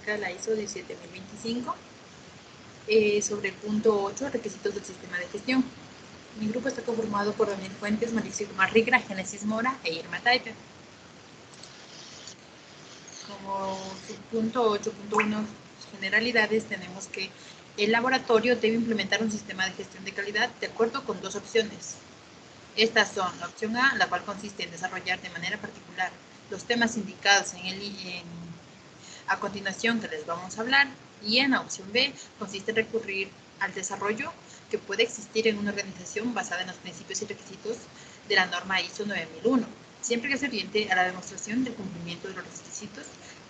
especifica la ISO 17025. Sobre el punto 8, requisitos del sistema de gestión. Mi grupo está conformado por Daniel Fuentes, Mauricio Rigra, Génesis Mora e Irma Taipe. Como subpunto 8.1 generalidades, tenemos que el laboratorio debe implementar un sistema de gestión de calidad de acuerdo con dos opciones. Estas son la opción A, la cual consiste en desarrollar de manera particular los temas indicados a continuación que les vamos a hablar, y en la opción B consiste en recurrir al desarrollo que puede existir en una organización basada en los principios y requisitos de la norma ISO 9001, siempre que se oriente a la demostración del cumplimiento de los requisitos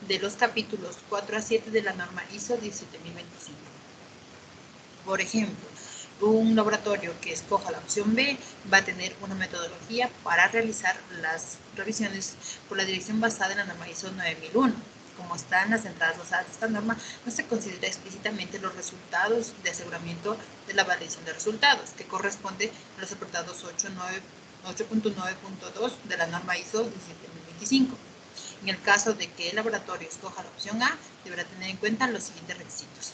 de los capítulos 4 a 7 de la norma ISO 17025. Por ejemplo, un laboratorio que escoja la opción B va a tener una metodología para realizar las revisiones por la dirección basada en la norma ISO 9001. Como están las entradas basadas de esta norma, no se considera explícitamente los resultados de aseguramiento de la validación de resultados, que corresponde a los apartados 8.9.2 de la norma ISO 17025. En el caso de que el laboratorio escoja la opción A, deberá tener en cuenta los siguientes requisitos.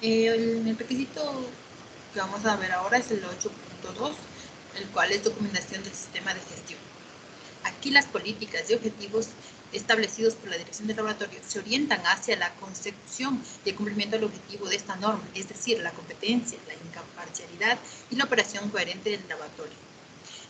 El requisito que vamos a ver ahora es el 8.2, el cual es documentación del sistema de gestión. Aquí las políticas y objetivos establecidos por la dirección del laboratorio se orientan hacia la consecución y el cumplimiento del objetivo de esta norma, es decir, la competencia, la imparcialidad y la operación coherente del laboratorio.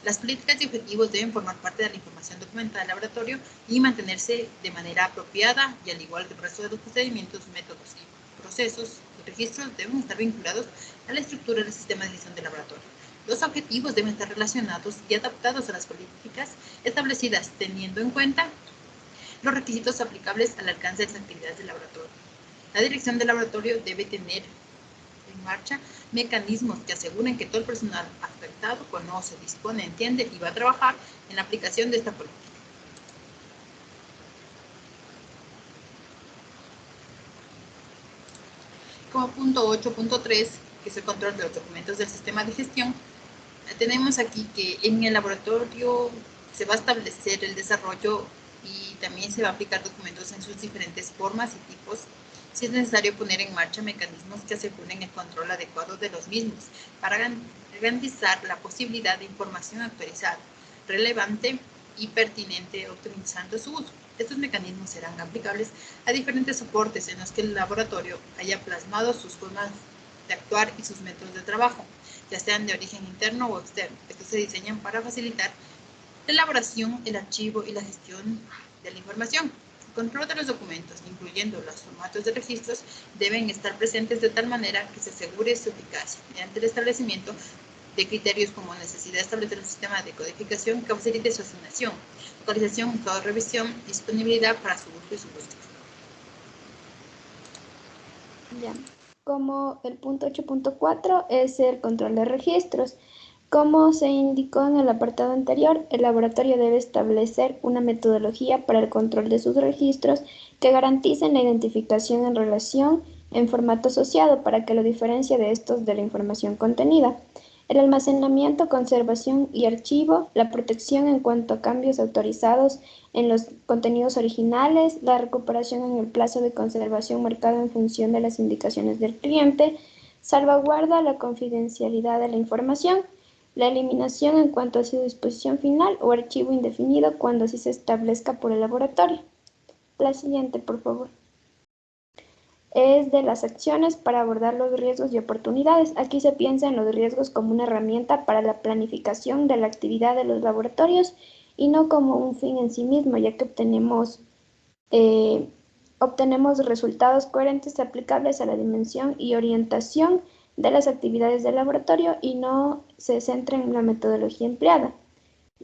Las políticas y objetivos deben formar parte de la información documentada del laboratorio y mantenerse de manera apropiada, y al igual que el resto de los procedimientos, métodos y procesos y registros deben estar vinculados a la estructura del sistema de gestión del laboratorio. Los objetivos deben estar relacionados y adaptados a las políticas establecidas, teniendo en cuenta los requisitos aplicables al alcance de las actividades del laboratorio. La dirección del laboratorio debe tener en marcha mecanismos que aseguren que todo el personal afectado conoce, dispone, entiende y va a trabajar en la aplicación de esta política. Como punto 8.3, que es el control de los documentos del sistema de gestión, tenemos aquí que en el laboratorio se va a establecer el desarrollo y también se va a aplicar documentos en sus diferentes formas y tipos, si es necesario poner en marcha mecanismos que aseguren el control adecuado de los mismos para garantizar la posibilidad de información actualizada, relevante y pertinente, optimizando su uso. Estos mecanismos serán aplicables a diferentes soportes en los que el laboratorio haya plasmado sus formas de actuar y sus métodos de trabajo, ya sean de origen interno o externo. Estos se diseñan para facilitar la elaboración, el archivo y la gestión de la información. El control de los documentos, incluyendo los formatos de registros, deben estar presentes de tal manera que se asegure su eficacia, mediante el establecimiento de criterios como necesidad de establecer un sistema de codificación que facilite su asignación, localización, estado de revisión, disponibilidad para su uso y su búsqueda. Ya. Como el punto 8.4 es el control de registros. Como se indicó en el apartado anterior, el laboratorio debe establecer una metodología para el control de sus registros que garanticen la identificación en relación en formato asociado para que lo diferencie de estos de la información contenida. El almacenamiento, conservación y archivo, la protección en cuanto a cambios autorizados en los contenidos originales, la recuperación en el plazo de conservación marcado en función de las indicaciones del cliente, salvaguarda la confidencialidad de la información, la eliminación en cuanto a su disposición final o archivo indefinido cuando así se establezca por el laboratorio. La siguiente, por favor. Es de las acciones para abordar los riesgos y oportunidades. Aquí se piensa en los riesgos como una herramienta para la planificación de la actividad de los laboratorios y no como un fin en sí mismo, ya que obtenemos resultados coherentes y aplicables a la dimensión y orientación de las actividades del laboratorio y no se centra en la metodología empleada.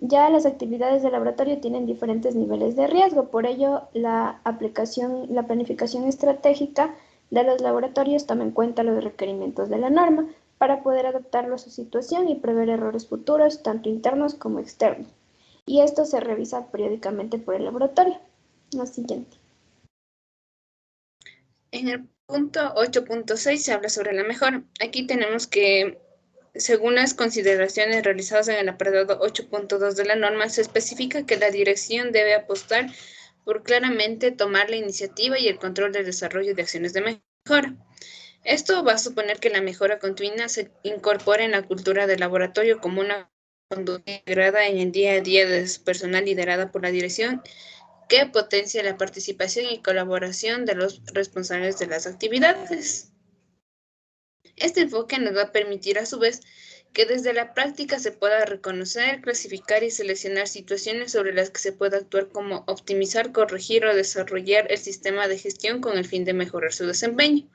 Ya las actividades de laboratorio tienen diferentes niveles de riesgo, por ello la planificación estratégica de los laboratorios toma en cuenta los requerimientos de la norma para poder adaptarlo a su situación y prever errores futuros, tanto internos como externos. Y esto se revisa periódicamente por el laboratorio. La siguiente. En el punto 8.6 se habla sobre la mejora. Aquí tenemos que, según las consideraciones realizadas en el apartado 8.2 de la norma, se especifica que la dirección debe apostar por claramente tomar la iniciativa y el control del desarrollo de acciones de mejora. Esto va a suponer que la mejora continua se incorpore en la cultura del laboratorio como una conducta integrada en el día a día de su personal liderada por la dirección, que potencia la participación y colaboración de los responsables de las actividades. Este enfoque nos va a permitir a su vez que desde la práctica se pueda reconocer, clasificar y seleccionar situaciones sobre las que se pueda actuar como optimizar, corregir o desarrollar el sistema de gestión con el fin de mejorar su desempeño.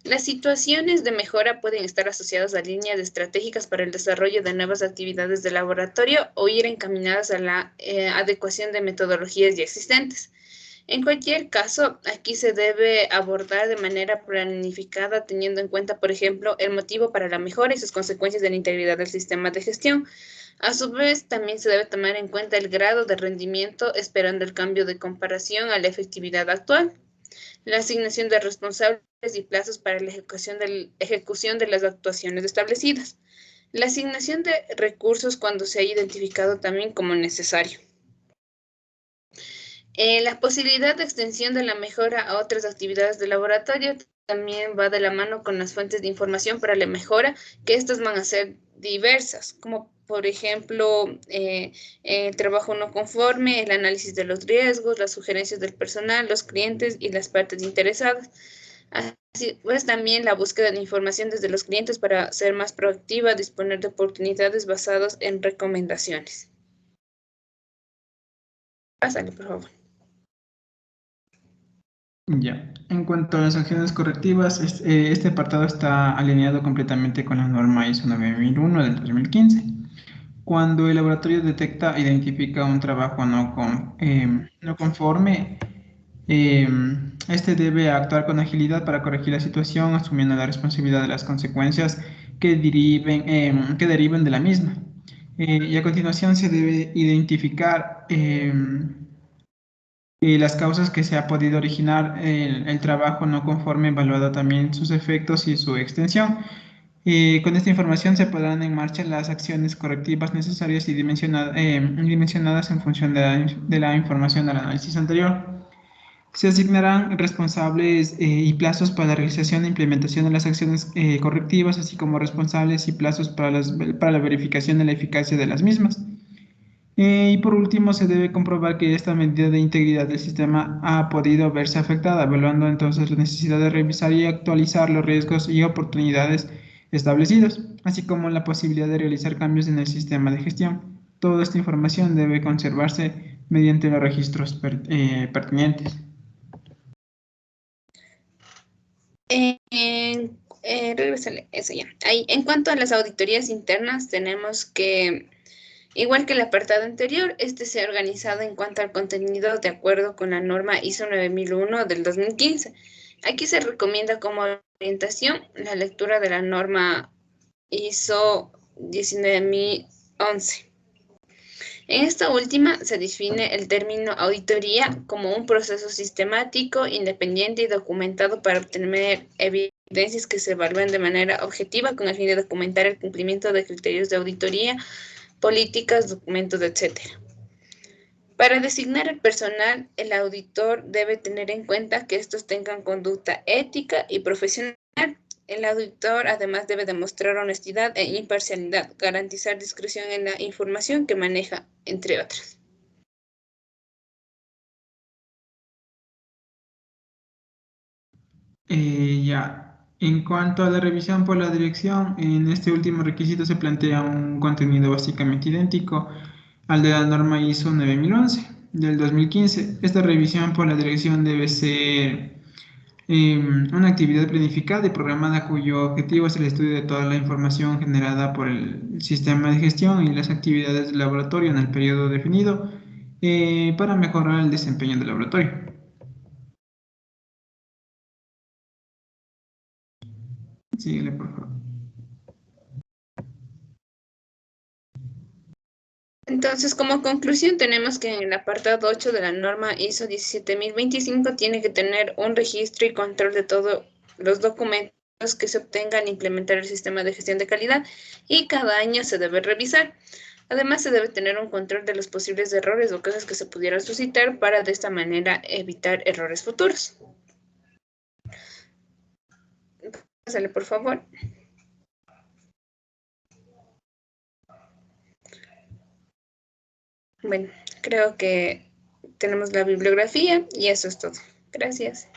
Las situaciones de mejora pueden estar asociadas a líneas estratégicas para el desarrollo de nuevas actividades de laboratorio o ir encaminadas a la adecuación de metodologías ya existentes. En cualquier caso, aquí se debe abordar de manera planificada, teniendo en cuenta, por ejemplo, el motivo para la mejora y sus consecuencias de la integridad del sistema de gestión. A su vez, también se debe tomar en cuenta el grado de rendimiento, esperando el cambio de comparación a la efectividad actual, la asignación de responsables y plazos para la ejecución de las actuaciones establecidas, la asignación de recursos cuando se haya identificado también como necesario. La posibilidad de extensión de la mejora a otras actividades de laboratorio también va de la mano con las fuentes de información para la mejora, que estas van a ser diversas, como por ejemplo, el trabajo no conforme, el análisis de los riesgos, las sugerencias del personal, los clientes y las partes interesadas. Así pues, también la búsqueda de información desde los clientes para ser más proactiva, disponer de oportunidades basadas en recomendaciones. Pásale, por favor. Ya, en cuanto a las acciones correctivas, este apartado está alineado completamente con la norma ISO 9001 del 2015. Cuando el laboratorio detecta e identifica un trabajo no conforme, este debe actuar con agilidad para corregir la situación, asumiendo la responsabilidad de las consecuencias que deriven de la misma. Y a continuación se debe identificar las causas que se ha podido originar el trabajo no conforme, evaluado también sus efectos y su extensión. Con esta información se pondrán en marcha las acciones correctivas necesarias y dimensionadas en función de la información del análisis anterior. Se asignarán responsables y plazos para la realización e implementación de las acciones correctivas, así como responsables y plazos para la verificación de la eficacia de las mismas. Y por último, se debe comprobar que esta medida de integridad del sistema ha podido verse afectada, evaluando entonces la necesidad de revisar y actualizar los riesgos y oportunidades establecidos, así como la posibilidad de realizar cambios en el sistema de gestión. Toda esta información debe conservarse mediante los registros pertinentes. Regresale, eso ya. Ahí, en cuanto a las auditorías internas, tenemos que, igual que el apartado anterior, este se ha organizado en cuanto al contenido de acuerdo con la norma ISO 9001 del 2015. Aquí se recomienda como orientación la lectura de la norma ISO 19011. En esta última se define el término auditoría como un proceso sistemático, independiente y documentado para obtener evidencias que se evalúen de manera objetiva con el fin de documentar el cumplimiento de criterios de auditoría, políticas, documentos, etc. Para designar el personal, el auditor debe tener en cuenta que estos tengan conducta ética y profesional. El auditor además debe demostrar honestidad e imparcialidad, garantizar discreción en la información que maneja, entre otras. Ya, en cuanto a la revisión por la dirección, en este último requisito se plantea un contenido básicamente idéntico al de la norma ISO 9011 del 2015. Esta revisión por la dirección debe ser una actividad planificada y programada cuyo objetivo es el estudio de toda la información generada por el sistema de gestión y las actividades del laboratorio en el periodo definido para mejorar el desempeño del laboratorio. Síguele, por favor. Entonces, como conclusión, tenemos que en el apartado 8 de la norma ISO 17025 tiene que tener un registro y control de todos los documentos que se obtengan al implementar el sistema de gestión de calidad y cada año se debe revisar. Además, se debe tener un control de los posibles errores o casos que se pudieran suscitar para de esta manera evitar errores futuros. Pásale, por favor. Bueno, creo que tenemos la bibliografía y eso es todo. Gracias.